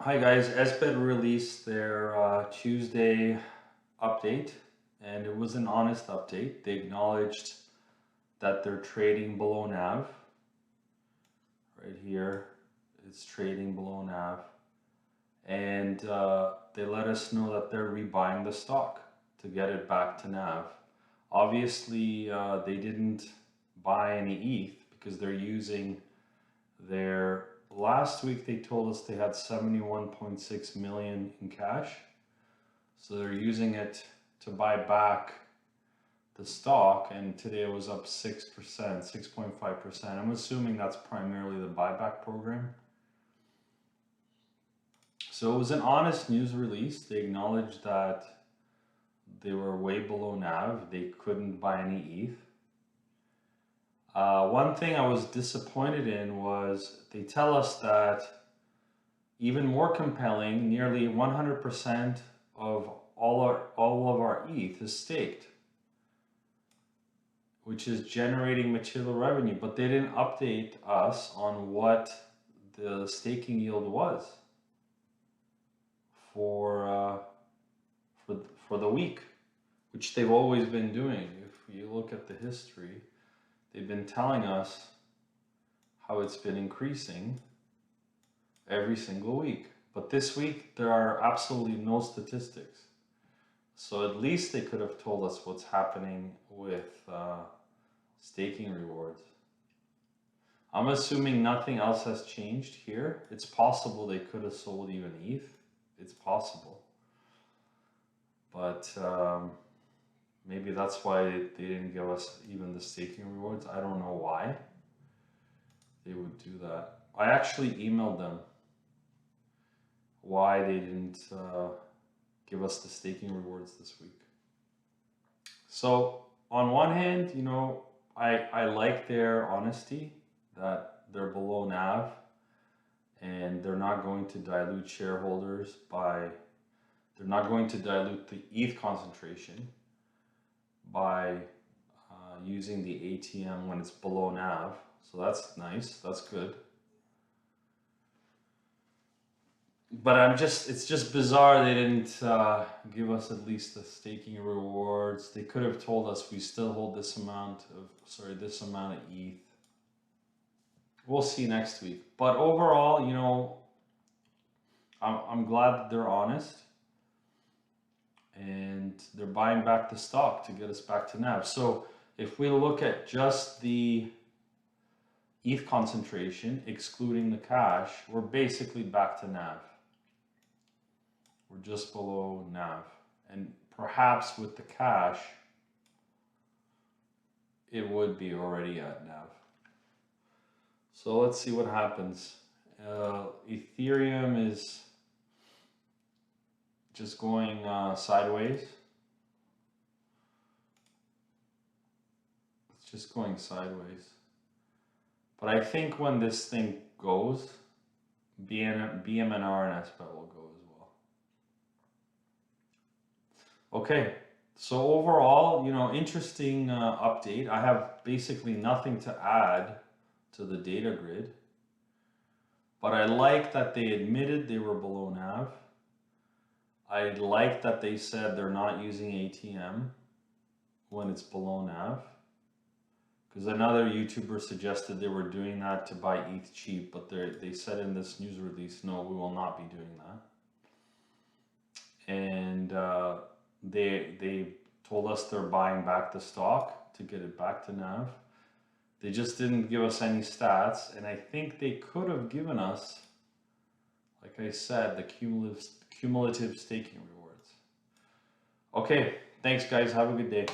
Hi guys, SBET released their Tuesday update, and it was an honest update. They acknowledged that they're trading below NAV. Right here, it's trading below NAV. And they let us know that they're rebuying the stock to get it back to NAV. Obviously, they didn't buy any ETH because they're using their last week they told us they had 71.6 million in cash. So they're using it to buy back the stock, and today it was up 6%, 6.5%. I'm assuming that's primarily the buyback program. So it was an honest news release. They acknowledged that they were way below NAV. They couldn't buy any ETH. One thing I was disappointed in was they tell us that, even more compelling, nearly 100% of all of our ETH is staked, which is generating material revenue, but they didn't update us on what the staking yield was for the week, which they've always been doing. If you look at the history, they've been telling us how it's been increasing every single week. But this week, there are absolutely no statistics. So at least they could have told us what's happening with staking rewards. I'm assuming nothing else has changed here. It's possible they could have sold even ETH. It's possible. But maybe that's why they didn't give us even the staking rewards. I don't know why they would do that. I actually emailed them why they didn't give us the staking rewards this week. So on one hand, you know, I like their honesty that they're below NAV and they're not going to dilute shareholders they're not going to dilute the ETH concentration by using the ATM when it's below NAV. So that's nice, that's good. But it's just bizarre they didn't give us at least the staking rewards. They could have told us we still hold this amount of ETH. We'll see next week. But overall, you know, I'm glad that they're honest and they're buying back the stock to get us back to NAV. So if we look at just the ETH concentration, excluding the cash, we're basically back to NAV. We're just below NAV. And perhaps with the cash, it would be already at NAV. So let's see what happens. Ethereum is just going sideways. It's just going sideways. But I think when this thing goes, BMNR and SBET will go as well. Okay, so overall, you know, interesting update. I have basically nothing to add to the data grid, but I like that they admitted they were below NAV. I like that they said they're not using ATM when it's below NAV, because another YouTuber suggested they were doing that to buy ETH cheap, but they said in this news release, no, we will not be doing that. And they told us they're buying back the stock to get it back to NAV. They just didn't give us any stats, and I think they could have given us, like I said, the cumulative staking rewards. Okay, thanks guys, have a good day.